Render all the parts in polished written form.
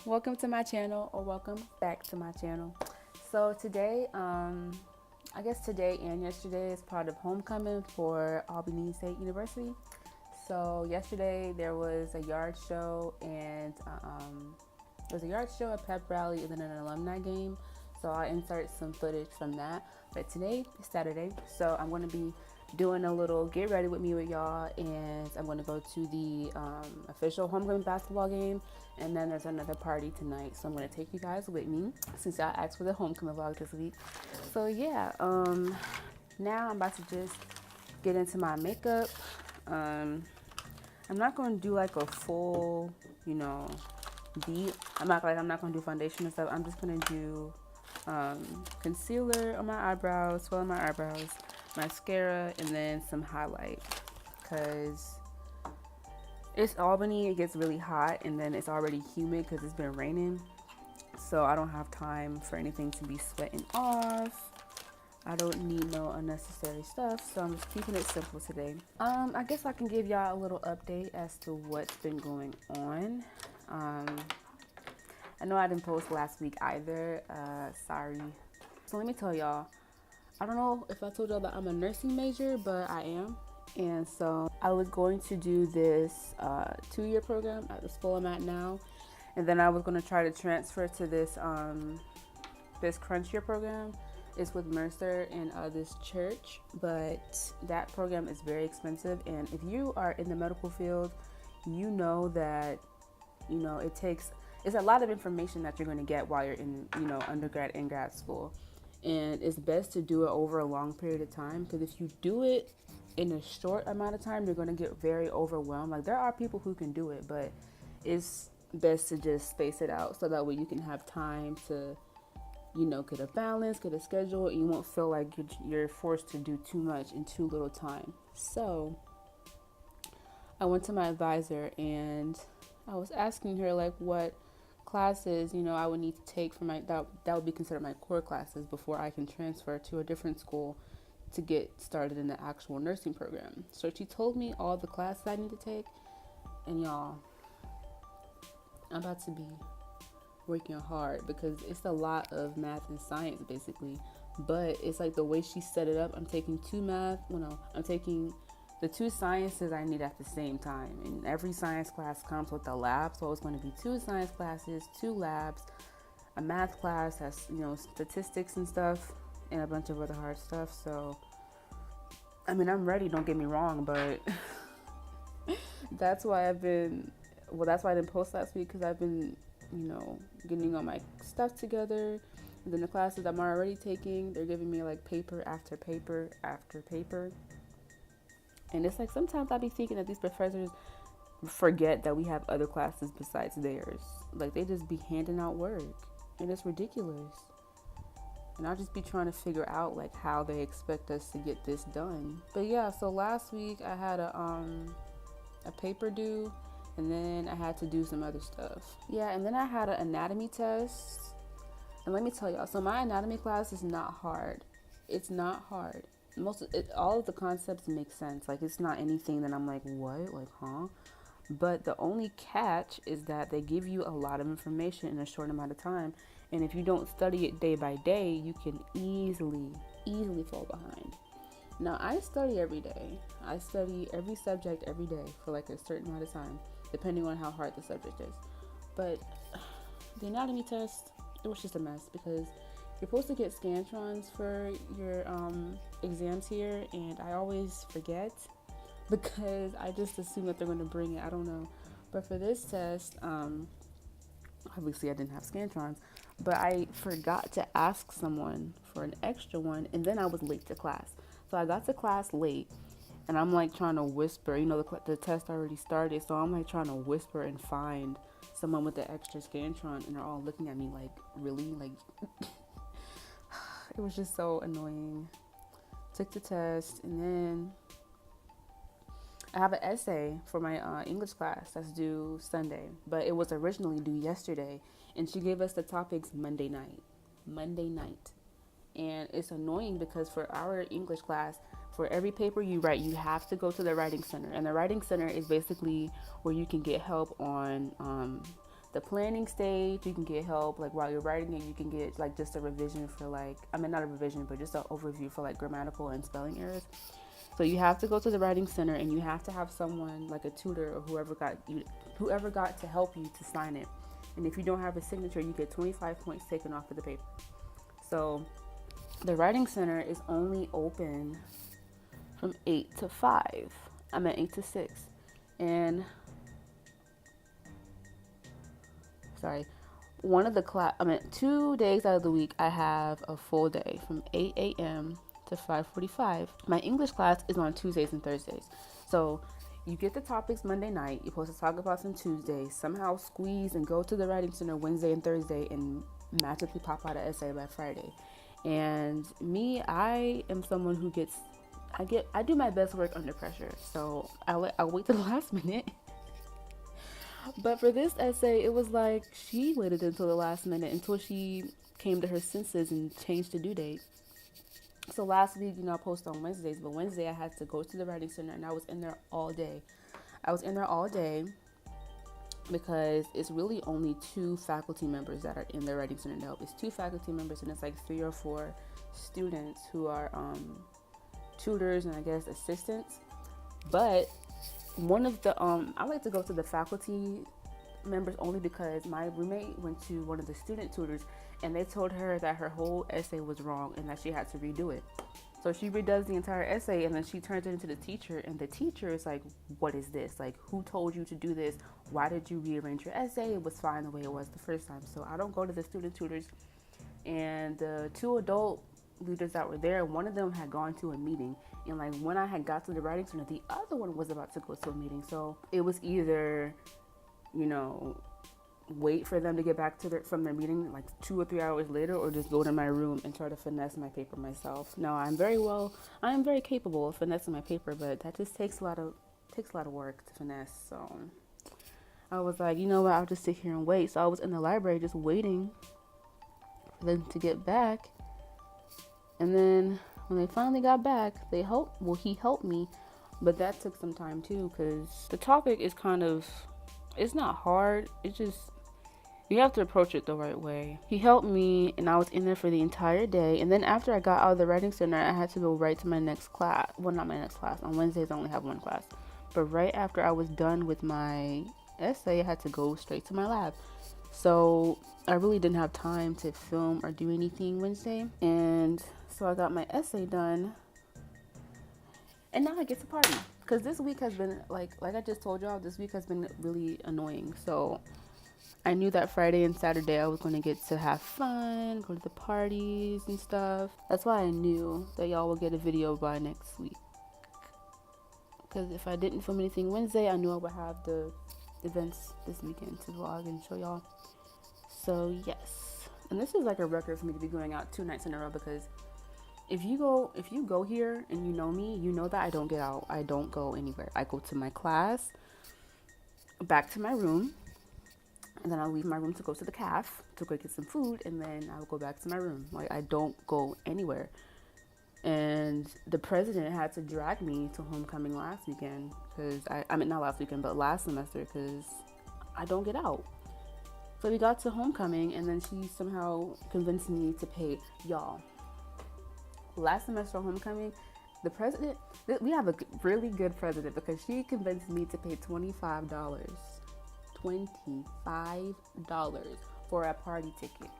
Welcome to my channel, or welcome back to my channel. So today, I guess today and yesterday is part of homecoming for Albany State University. So yesterday there was a yard show and there was a yard show, a pep rally, and then an alumni game. So I'll insert some footage from that. But today is Saturday, so I'm going to be doing a little get ready with me with y'all, and I'm going to go to the official homecoming basketball game, and then there's another party tonight. So I'm going to take you guys with me since y'all asked for the homecoming vlog this week. So yeah, now I'm about to just get into my makeup. I'm not going to do like a full, deep. I'm not going to do foundation and stuff. I'm just going to do concealer on my eyebrows, swell on my eyebrows, mascara, and then some highlight. Because it's Albany, it gets really hot, and then it's already humid because it's been raining. So I don't have time for anything to be sweating off. I don't need no unnecessary stuff, so I'm just keeping it simple today. I guess I can give y'all a little update as to what's been going on. I know I didn't post last week either. Sorry. So let me tell y'all. I don't know if I told y'all that I'm a nursing major, but I am. And so I was going to do this 2-year program at the school I'm at now, and then I was going to try to transfer to this crunch year program. It's with Mercer and this church, but that program is very expensive. And if you are in the medical field, you know that it's a lot of information that you're going to get while you're in undergrad and grad school, and it's best to do it over a long period of time, because if you do it in a short amount of time, you're going to get very overwhelmed. Like, there are people who can do it, but it's best to just space it out so that way you can have time to get a balance, get a schedule, and you won't feel like you're forced to do too much in too little time. So I went to my advisor and I was asking her like what classes I would need to take for my that would be considered my core classes before I can transfer to a different school to get started in the actual nursing program. So she told me all the classes I need to take, and y'all, I'm about to be working hard because it's a lot of math and science basically, but it's like the way she set it up. I'm taking I'm taking the 2 sciences I need at the same time, and every science class comes with a lab, so it's going to be 2 science classes, 2 labs, a math class that's statistics and stuff, and a bunch of other hard stuff. So I mean, I'm ready, don't get me wrong, but that's why that's why I didn't post last week, because I've been getting all my stuff together. And then the classes I'm already taking, they're giving me like paper after paper after paper. And it's like sometimes I be thinking that these professors forget that we have other classes besides theirs. Like, they just be handing out work, and it's ridiculous. And I'll just be trying to figure out like how they expect us to get this done. But yeah, so last week I had a paper due, and then I had to do some other stuff. Yeah, and then I had an anatomy test. And let me tell y'all, so my anatomy class is not hard. It's not hard. All of the concepts make sense. Like, it's not anything that I'm like, what? Like, huh? But the only catch is that they give you a lot of information in a short amount of time. And if you don't study it day by day, you can easily fall behind. Now, I study every day. I study every subject every day for like a certain amount of time, depending on how hard the subject is. But the anatomy test, it was just a mess, because you're supposed to get scantrons for your exams here, and I always forget because I just assume that they're going to bring it. I don't know. But for this test, obviously I didn't have scantrons, but I forgot to ask someone for an extra one, and then I was late to class. So I got to class late, and I'm like trying to whisper, the test already started, so I'm like trying to whisper and find someone with the extra scantron, and they're all looking at me like, really? Like, it was just so annoying. Took the test, and then I have an essay for my English class that's due Sunday, but it was originally due yesterday, and she gave us the topics Monday night. And it's annoying because for our English class, for every paper you write, you have to go to the writing center. And the writing center is basically where you can get help on the planning stage, you can get help. Like while you're writing it, you can get like just a revision for like, I mean, not a revision, but just an overview for like grammatical and spelling errors. So you have to go to the writing center, and you have to have someone like a tutor or whoever got to help you to sign it. And if you don't have a signature, you get 25 points taken off of the paper. So the writing center is only open from 8 to 5. I'm at 8 to 6. And sorry, one of the 2 days out of the week, I have a full day from 8 a.m. to 5:45. My English class is on Tuesdays and Thursdays. So you get the topics Monday night. You're supposed to talk about them Tuesday. Somehow squeeze and go to the writing center Wednesday and Thursday and magically pop out an essay by Friday. And me, I am someone who I do my best work under pressure. So I'll wait till the last minute. But for this essay, it was like she waited until the last minute, until she came to her senses and changed the due date. So last week, I post on Wednesdays, but Wednesday I had to go to the writing center, and I was in there all day. Because it's really only 2 faculty members that are in the writing center now. It's 2 faculty members, and it's like 3 or 4 students who are tutors and I guess assistants. But one of the I like to go to the faculty members only because my roommate went to one of the student tutors, and they told her that her whole essay was wrong and that she had to redo it. So she redoes the entire essay, and then she turns it into the teacher, and the teacher is like, what is this? Like, who told you to do this? Why did you rearrange your essay? It was fine the way it was the first time. So I don't go to the student tutors. And the 2 adult leaders that were there, one of them had gone to a meeting, and like when I had got to the writing center, the other one was about to go to a meeting. So it was either, wait for them to get back from their meeting like 2 or 3 hours later, or just go to my room and try to finesse my paper myself. Now I am very capable of finessing my paper, but that just takes a lot of work to finesse. So I was like, you know what, I'll just sit here and wait. So I was in the library just waiting for them to get back. And then when they finally got back, he helped me, but that took some time too, because the topic is it's not hard. It's just, you have to approach it the right way. He helped me, and I was in there for the entire day. And then after I got out of the writing center, I had to go right to my next class. Well, not my next class. On Wednesdays, I only have 1 class. But right after I was done with my essay, I had to go straight to my lab. So I really didn't have time to film or do anything Wednesday. And so I got my essay done. And now I get to party. Because this week has been, like I just told y'all, this week has been really annoying. So I knew that Friday and Saturday I was going to get to have fun, go to the parties and stuff. That's why I knew that y'all will get a video by next week. Because if I didn't film anything Wednesday, I knew I would have the events this weekend to vlog and show y'all. So yes. And this is like a record for me to be going out 2 nights in a row, because if you go here and you know me, you know that I don't get out. I don't go anywhere. I go to my class, back to my room, and then I'll leave my room to go to the caf to go get some food, and then I'll go back to my room. Like, I don't go anywhere. And the president had to drag me to homecoming last weekend, because not last weekend, but last semester, because I don't get out. So we got to homecoming, and then she somehow convinced me to pay y'all. Last semester homecoming, the president, we have a really good president, because she convinced me to pay $25 for a party ticket.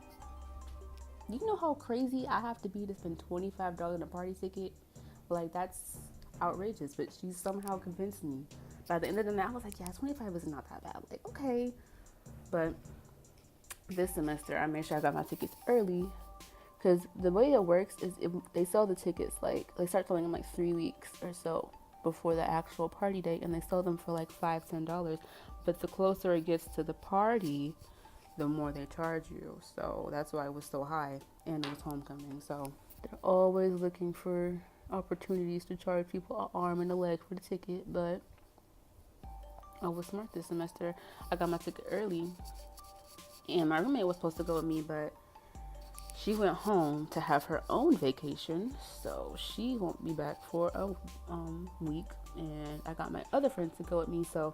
You know how crazy I have to be to spend $25 on a party ticket? Like, that's outrageous, but she somehow convinced me. By the end of the night, I was like, yeah, 25 is not that bad. Like, okay. But this semester, I made sure I got my tickets early. Because the way it works is they sell the tickets, like, they start selling them like 3 weeks or so before the actual party date, and they sell them for like $5-10. But the closer it gets to the party, the more they charge you. So that's why it was so high, and it was homecoming. So they're always looking for opportunities to charge people an arm and a leg for the ticket. But I was smart this semester. I got my ticket early, and my roommate was supposed to go with me, but she went home to have her own vacation, so she won't be back for a week. And I got my other friends to go with me, so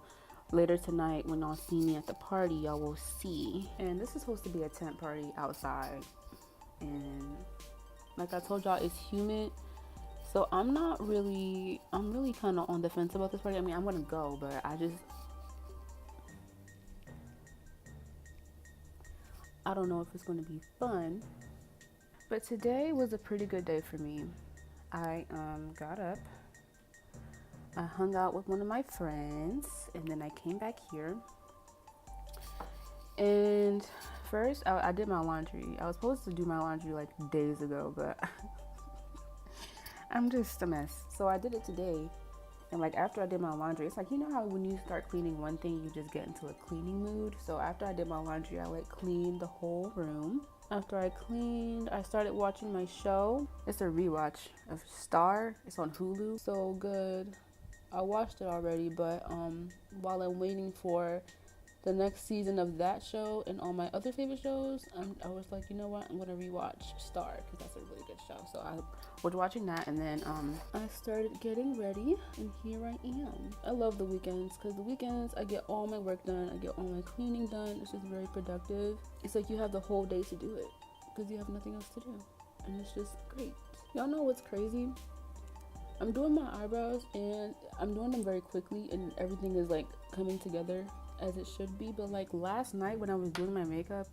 later tonight when y'all see me at the party, y'all will see. And this is supposed to be a tent party outside. And like I told y'all, it's humid. So I'm really kind of on the fence about this party. I mean, I'm going to go, but I don't know if it's going to be fun. But today was a pretty good day for me. I got up, I hung out with one of my friends, and then I came back here. And first, I did my laundry. I was supposed to do my laundry like days ago, but I'm just a mess. So I did it today. And like after I did my laundry, it's like, you know how when you start cleaning one thing, you just get into a cleaning mood. So after I did my laundry, I like cleaned the whole room. After I cleaned, I started watching my show. It's a rewatch of Star. It's on Hulu. So good. I watched it already, but while I'm waiting for the next season of that show and all my other favorite shows, I was like, you know what, I'm gonna rewatch Star because that's a really good show. So I was watching that, and then I started getting ready, and here I am. I love the weekends because the weekends I get all my work done, I get all my cleaning done. It's just very productive. It's like you have the whole day to do it because you have nothing else to do, and it's just great. Y'all know what's crazy? I'm doing my eyebrows and I'm doing them very quickly, and everything is like coming together as it should be. But like last night when I was doing my makeup,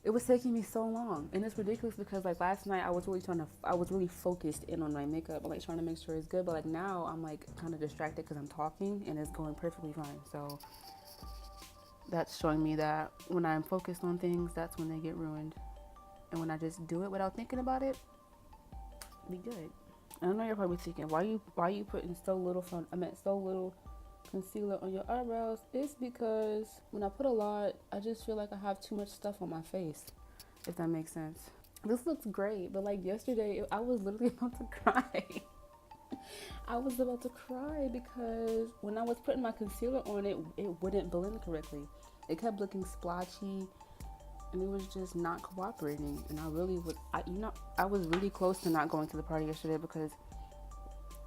it was taking me so long, and it's ridiculous because like last night I was really focused in on my makeup, like trying to make sure it's good. But like now I'm like kind of distracted because I'm talking and it's going perfectly fine. So that's showing me that when I'm focused on things, that's when they get ruined. And when I just do it without thinking about it, be good. I know you're probably thinking, why you putting so little concealer on your eyebrows? It's because when I put a lot, I just feel like I have too much stuff on my face, if that makes sense. This looks great, but like yesterday, I was literally about to cry. I was about to cry because when I was putting my concealer on, it wouldn't blend correctly. It kept looking splotchy, and it was just not cooperating. And I was really close to not going to the party yesterday because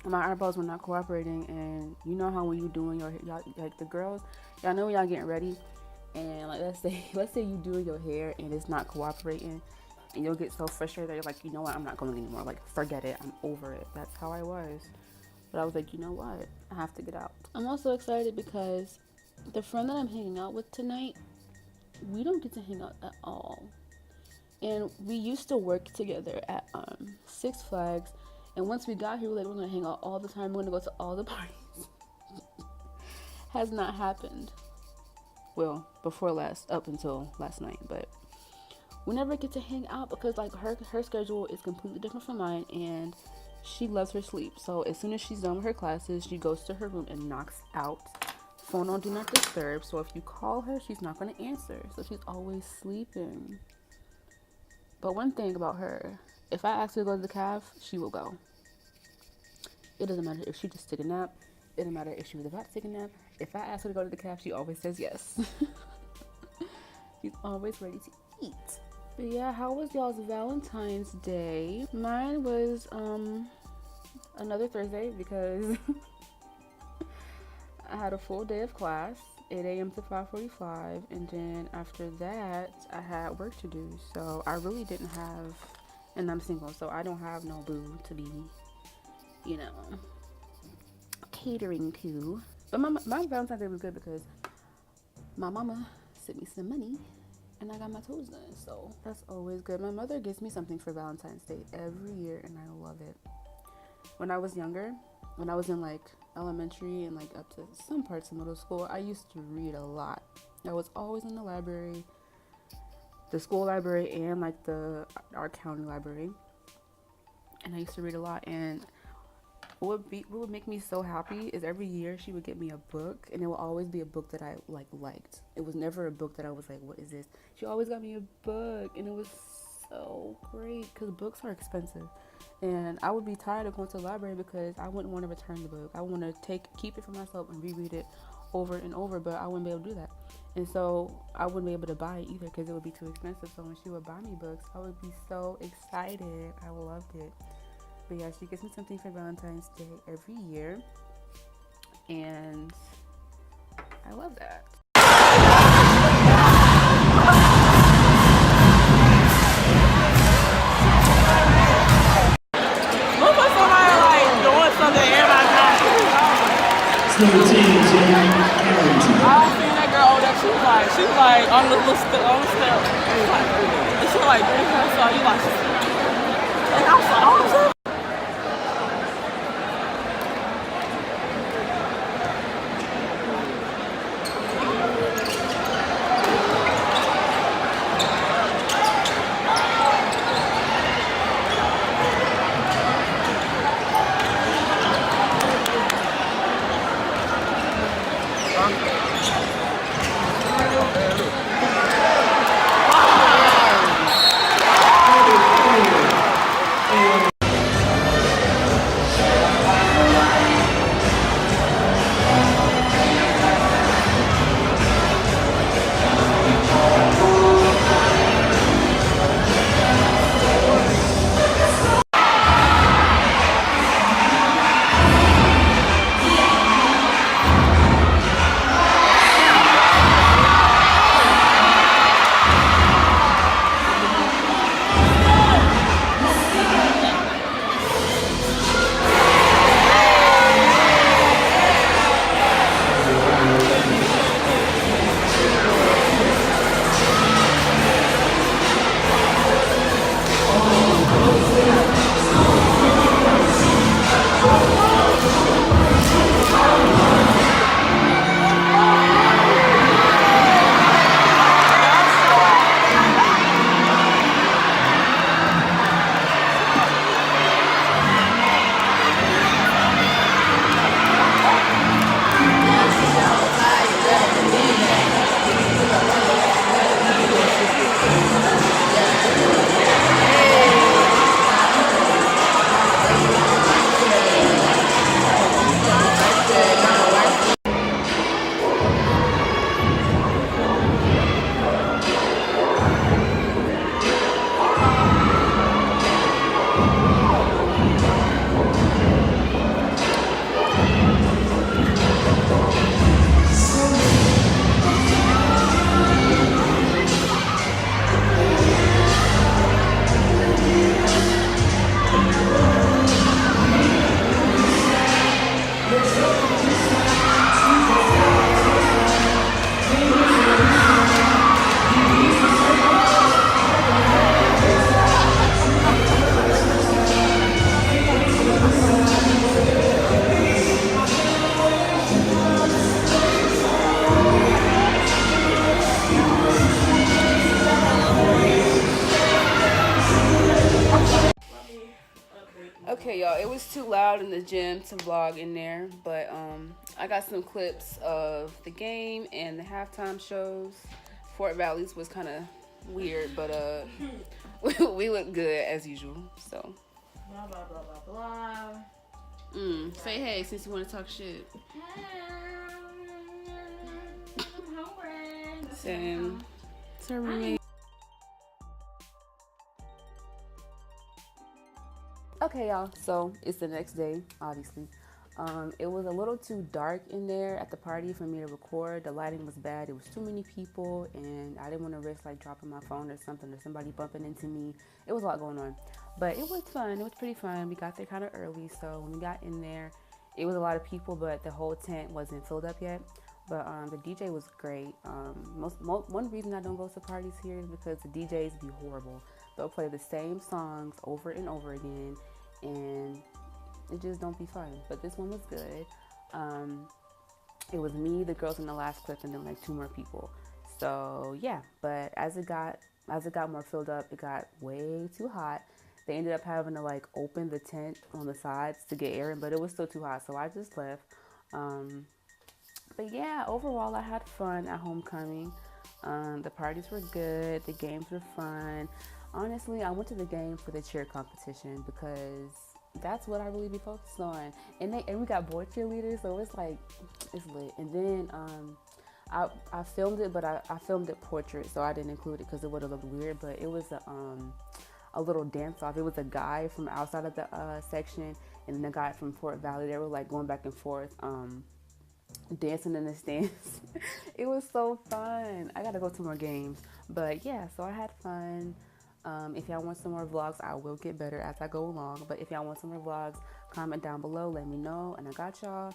my eyebrows were not cooperating. And you know how when you doing y'all, like the girls, y'all know when y'all getting ready, and like let's say you doing your hair and it's not cooperating, and you'll get so frustrated that you're like, you know what, I'm not going anymore. Like, forget it, I'm over it. That's how I was. But I was like, you know what, I have to get out. I'm also excited because the friend that I'm hanging out with tonight, we don't get to hang out at all. And we used to work together at Six Flags. And once we got here, we're like, we're going to hang out all the time. We're going to go to all the parties. Has not happened. Well, up until last night. But we never get to hang out because like her schedule is completely different from mine. And she loves her sleep. So as soon as she's done with her classes, she goes to her room and knocks out. Phone on do not disturb, so if you call her, she's not going to answer. So she's always sleeping. But one thing about her, if I ask her to go to the caf, she will go. It doesn't matter if she just took a nap. It doesn't matter if she was about to take a nap. If I ask her to go to the caf, she always says yes. She's always ready to eat. But yeah, how was y'all's Valentine's Day? Mine was another Thursday because I had a full day of class, 8 a.m. to 5:45, and then after that, I had work to do. So I really didn't have, and I'm single, so I don't have no boo to be, catering to. But my Valentine's Day was good because my mama sent me some money, and I got my toes done. So that's always good. My mother gives me something for Valentine's Day every year, and I love it. When I was younger, when I was in like elementary and like up to some parts of middle school, I used to read a lot. I was always in the library, the school library, and like our county library, and I used to read a lot. And what would make me so happy is every year she would get me a book, and it would always be a book that I liked. It was never a book that I was like, what is this? She always got me a book, and it was so great because books are expensive. And I would be tired of going to the library because I wouldn't want to return the book. I want to keep it for myself and reread it over and over, but I wouldn't be able to do that. And so I wouldn't be able to buy it either because it would be too expensive. So when she would buy me books, I would be so excited. I loved it. But yeah, she gives me something for Valentine's Day every year. And I love that. Look for somebody like doing something everybody not. It's number 10, Jen Carrington. I seen that girl over there. She was like on the little step, on the step. She was like doing her stuff. You like, and I was like, oh, Okay, y'all, it was too loud in the gym to vlog in there, but I got some clips of the game and the halftime shows. Fort Valley's was kind of weird, but we look good as usual. So Blah blah blah blah blah. Say hey since you want to talk shit. I'm hungry. Same. It's her roommate. Okay, y'all, so it's the next day, obviously. It was a little too dark in there at the party for me to record. The lighting was bad. It was too many people, and I didn't want to risk like dropping my phone or something or somebody bumping into me. It was a lot going on, but it was fun. It was pretty fun. We got there kind of early, so when we got in there, it was a lot of people, but the whole tent wasn't filled up yet. But the DJ was great. One reason I don't go to parties here is because the DJs be horrible. They'll play the same songs over and over again, and it just don't be fun. But this one was good. It was me, the girls in the last clip, and then like 2 more people. So yeah, but as it got more filled up, it got way too hot. They ended up having to like open the tent on the sides to get air in, but it was still too hot, so I just left. But yeah, overall I had fun at homecoming. The parties were good, the games were fun. Honestly, I went to the game for the cheer competition because that's what I really be focused on. And we got boy cheerleaders, so it's like, it's lit. And then I filmed it, but I filmed it portrait, so I didn't include it because it would have looked weird. But it was a little dance off. It was a guy from outside of the section and the guy from Fort Valley. They were like going back and forth. dancing in the stands. It was so fun. I gotta go to more games. But yeah, so I had fun. If y'all want some more vlogs, I will get better as I go along. But if y'all want some more vlogs, comment down below, let me know, and I got y'all.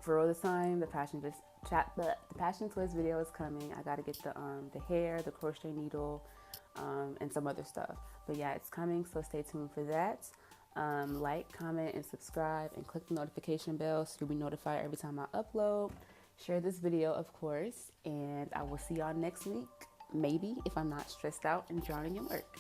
For all this time, the passion twist video is coming. I gotta get the hair, the crochet needle, and some other stuff. But yeah, it's coming, so stay tuned for that. Like, comment, and subscribe, and click the notification bell so you'll be notified every time I upload. Share this video, of course, and I will see y'all next week. Maybe if I'm not stressed out and drowning in work.